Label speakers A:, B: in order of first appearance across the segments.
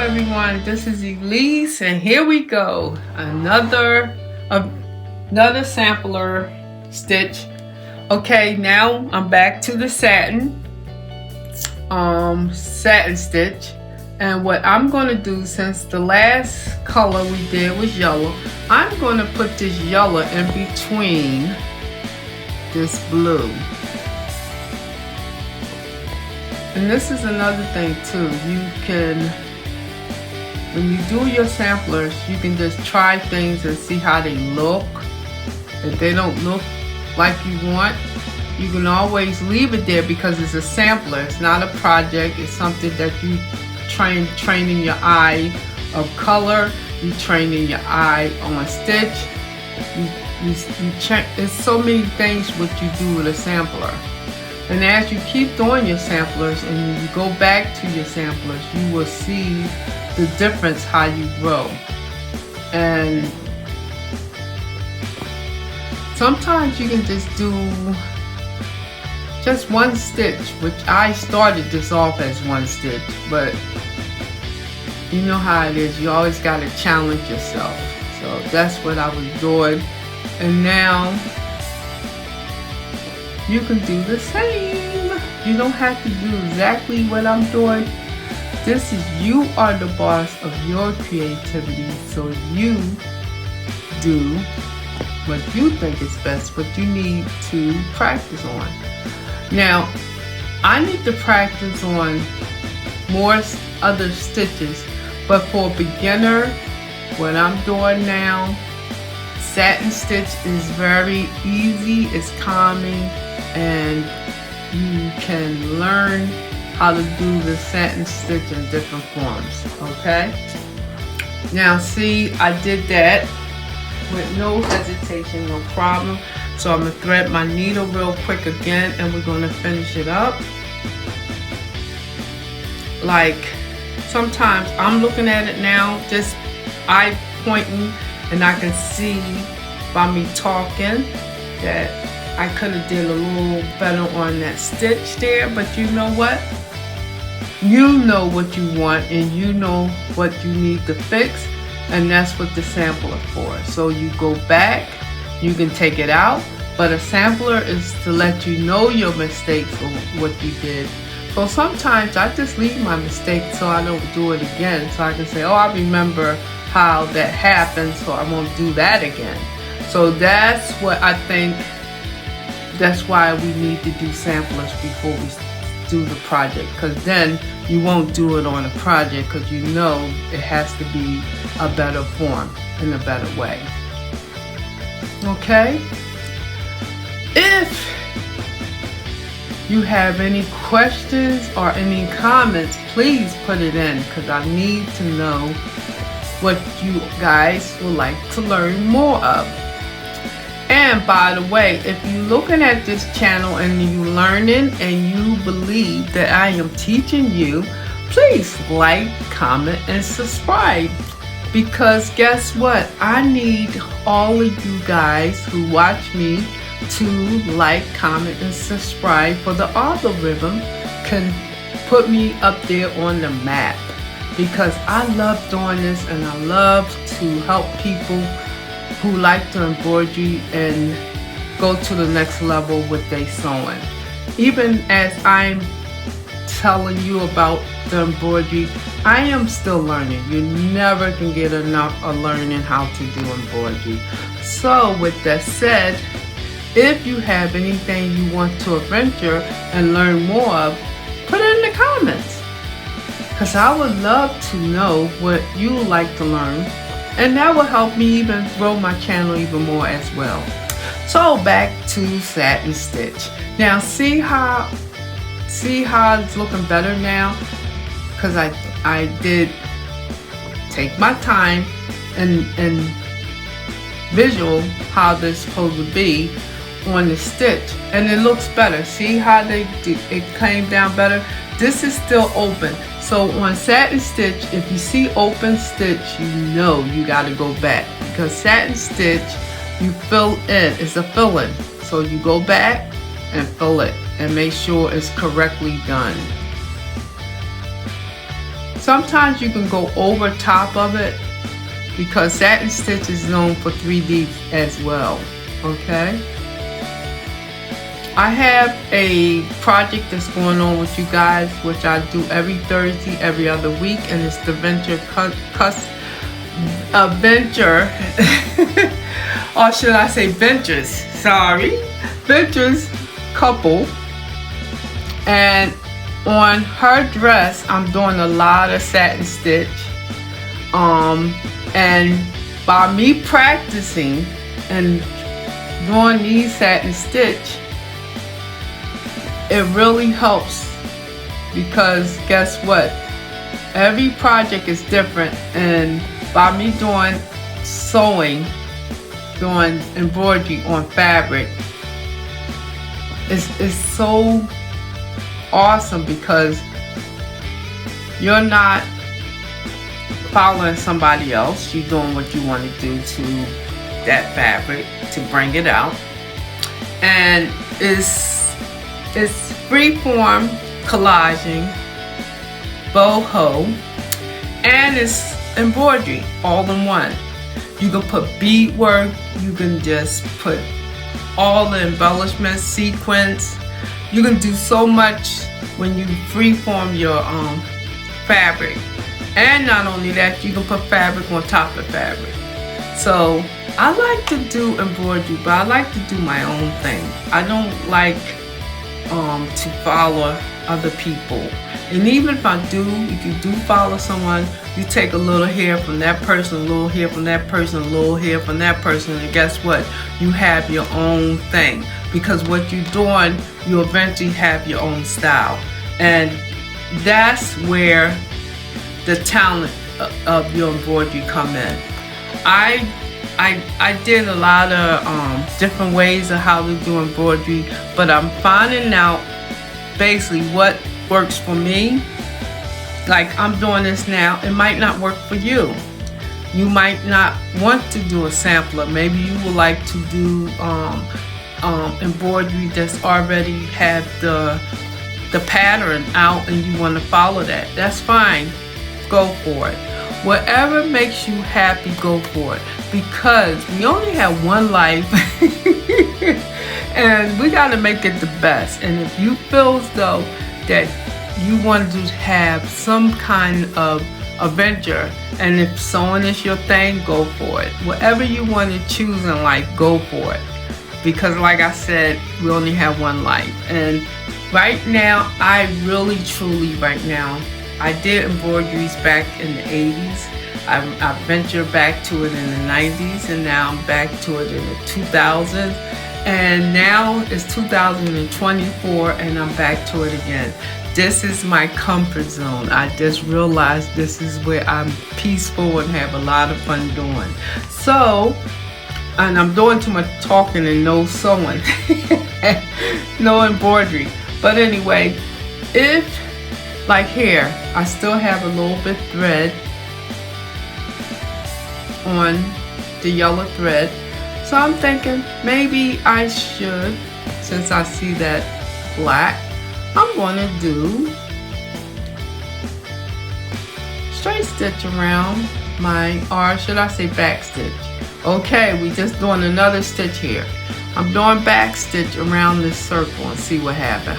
A: everyone, this is Elise and here we go, another sampler stitch. Okay, now I'm back to the satin stitch, and what I'm going to do, since the last color we did was yellow, I'm going to put this yellow in between this blue. And this is another thing too, when you do your samplers, you can just try things and see how they look. If they don't look like you want, you can always leave it there because it's a sampler. It's not a project. It's something that you training your eye of color. You training your eye on stitch. There's so many things what you do with a sampler. And as you keep doing your samplers and you go back to your samplers, you will see the difference how you grow. And sometimes you can just do just one stitch, which I started this off as one stitch, but you know how it is, you always got to challenge yourself. So that's what I was doing, and now you can do the same. You don't have to do exactly what I'm doing. This is, you are the boss of your creativity, so you do what you think is best, what you need to practice on. Now, I need to practice on more other stitches, but for a beginner, what I'm doing now, satin stitch is very easy, it's calming, and you can learn how to do the satin stitch in different forms, okay? Now see, I did that with no hesitation, no problem. So I'm gonna thread my needle real quick again, and we're gonna finish it up. Like, sometimes I'm looking at it now, just eye pointing, and I can see by me talking that I could have did a little better on that stitch there, but you know what? You know what you want and you know what you need to fix, and that's what the sampler is for. So you go back, you can take it out, but a sampler is to let you know your mistakes or what you did. So sometimes I just leave my mistakes so I don't do it again, so I can say, oh, I remember how that happened, so I won't do that again. So that's what I think. That's why we need to do samplers before we do the project, because then you won't do it on a project, because you know it has to be a better form in a better way. Okay? If you have any questions or any comments, please put it in, because I need to know what you guys would like to learn more of. And by the way, if you're looking at this channel and you're learning and you believe that I am teaching you, please like, comment, and subscribe. Because guess what? I need all of you guys who watch me to like, comment, and subscribe, for the algorithm can put me up there on the map. Because I love doing this, and I love to help people who like the embroidery and go to the next level with their sewing. Even as I'm telling you about the embroidery, I am still learning. You never can get enough of learning how to do embroidery. So with that said, if you have anything you want to adventure and learn more of, put it in the comments, because I would love to know what you like to learn. And that will help me even grow my channel even more as well. So back to satin stitch. Now see how it's looking better now? Because I did take my time and visual how this is supposed to be on the stitch, and it looks better. See how it came down better? This is still open. So on satin stitch, if you see open stitch, you know you got to go back, because satin stitch, you fill in, it's a fill-in. So you go back and fill it and make sure it's correctly done. Sometimes you can go over top of it because satin stitch is known for 3D as well. Okay. I have a project that's going on with you guys, which I do every Thursday, every other week, and it's the Venture or should I say Ventures? Sorry, Ventures couple. And on her dress, I'm doing a lot of satin stitch. And by me practicing and doing these satin stitch, it really helps, because guess what? Every project is different, and by me doing sewing, doing embroidery on fabric, it's so awesome because you're not following somebody else. You're doing what you want to do to that fabric to bring it out, and it's freeform collaging, boho, and it's embroidery all in one. You can put beadwork, you can just put all the embellishments, sequins. You can do so much when you freeform your fabric. And not only that, you can put fabric on top of fabric. So I like to do embroidery, but I like to do my own thing. I don't like to follow other people. And even if you do follow someone, you take a little hair from that person, a little hair from that person, a little hair from that person, and guess what? You have your own thing. Because what you're doing, you eventually have your own style. And that's where the talent of your embroidery come in. I did a lot of different ways of how to do embroidery, but I'm finding out basically what works for me. Like I'm doing this now, it might not work for you. You might not want to do a sampler. Maybe you would like to do embroidery that's already had the pattern out and you want to follow that. That's fine. Go for it. Whatever makes you happy, go for it. Because we only have one life and we got to make it the best. And if you feel as though that you want to have some kind of adventure, and if sewing is your thing, go for it. Whatever you want to choose in life, go for it. Because like I said, we only have one life. And right now, I really truly right now, I did embroideries back in the 80s. I ventured back to it in the 90s, and now I'm back to it in the 2000s. And now it's 2024 and I'm back to it again. This is my comfort zone. I just realized this is where I'm peaceful and have a lot of fun doing. So, and I'm doing too much talking and no sewing, no embroidery. But anyway, if like here, I still have a little bit thread on the yellow thread. So I'm thinking maybe I should, since I see that black, I'm going to do straight stitch around my, or should I say back stitch. Okay, we just doing another stitch here. I'm doing back stitch around this circle and see what happens.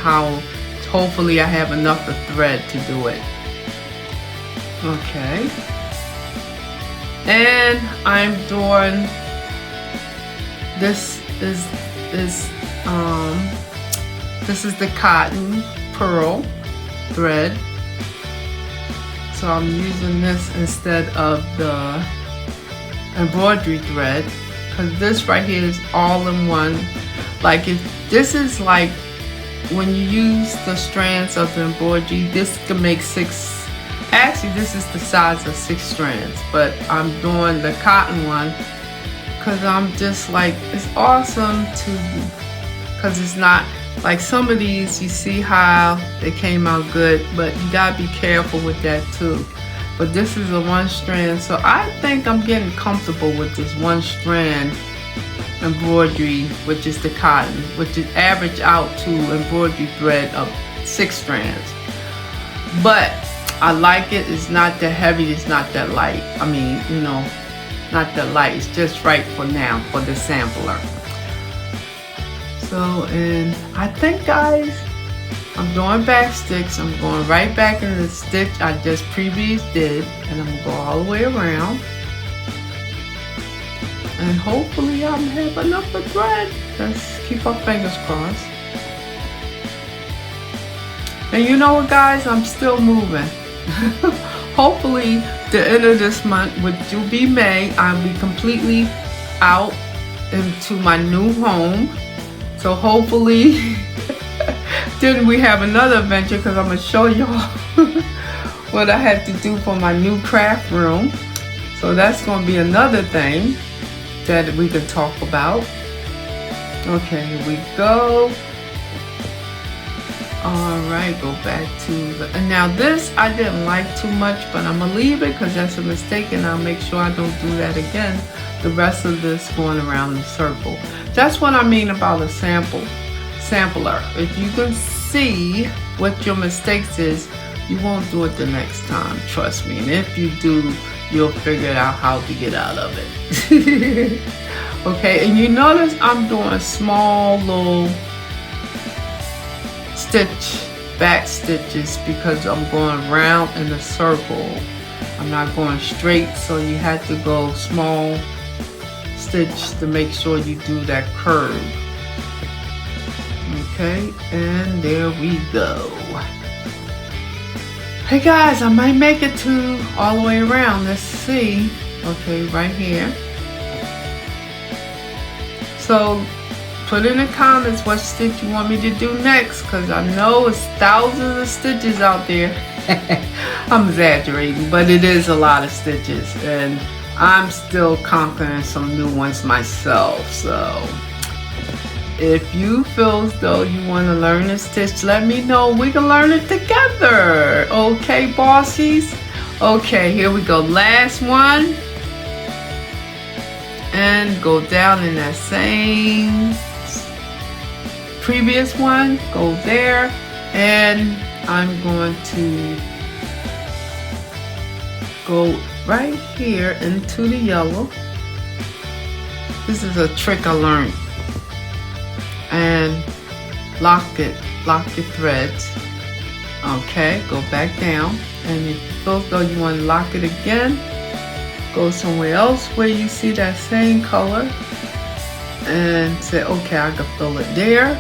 A: Hopefully I have enough of thread to do it. Okay. And I'm doing, this is the cotton pearl thread. So I'm using this instead of the embroidery thread, because this right here is all in one. Like if this is like when you use the strands of the embroidery, this can make 6. Actually, this is the size of 6 strands, but I'm doing the cotton one because I'm just like, it's awesome to, because it's not like some of these, you see how they came out good, but you gotta be careful with that too. But this is a 1 strand, so I think I'm getting comfortable with this 1 strand embroidery, which is the cotton, which is average out to embroidery thread of 6 strands. But I like it. It's not that heavy. It's not that light. I mean, you know, not that light. It's just right for now for the sampler. So, and I think, guys, I'm doing back sticks. I'm going right back into the stitch I just previously did, and I'm gonna go all the way around. And hopefully I'm have enough of thread. Let's keep our fingers crossed. And you know what, guys? I'm still moving. Hopefully the end of this month, which will be May, I'll be completely out into my new home. So hopefully then we have another adventure, because I'm going to show y'all what I had to do for my new craft room. So that's going to be another thing that we can talk about. Okay, here we go. Alright, go back to the, and now this I didn't like too much, but I'm gonna leave it because that's a mistake, and I'll make sure I don't do that again. The rest of this going around the circle. That's what I mean about a sampler. If you can see what your mistakes is, you won't do it the next time, trust me. And if you do, you'll figure out how to get out of it. Okay, and you notice I'm doing small little back stitches because I'm going round in a circle. I'm not going straight, so you have to go small stitch to make sure you do that curve. Okay, and there we go. Hey guys, I might make it to all the way around. Let's see. Okay, right here. So put in the comments what stitch you want me to do next, because I know it's thousands of stitches out there. I'm exaggerating, but it is a lot of stitches, and I'm still conquering some new ones myself. So if you feel as though you want to learn a stitch, let me know. We can learn it together. Okay, bossies? Okay, here we go. Last one. And go down in that same previous one, go there, and I'm going to go right here into the yellow. This is a trick I learned. And lock your threads. Okay, go back down, and if you feel as though you want to lock it again, go somewhere else where you see that same color and say, okay, I can fill it there.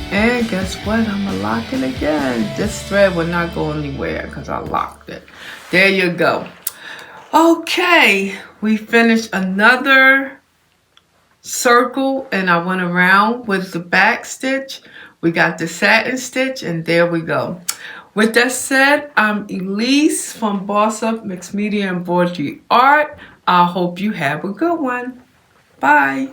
A: And guess what? I'm gonna lock it again. This thread will not go anywhere because I locked it. There you go. Okay, we finished another circle, and I went around with the back stitch. We got the satin stitch, and there we go. With that said, I'm Elise from Bossupmixmedia Embroidery Art. I hope you have a good one. Bye.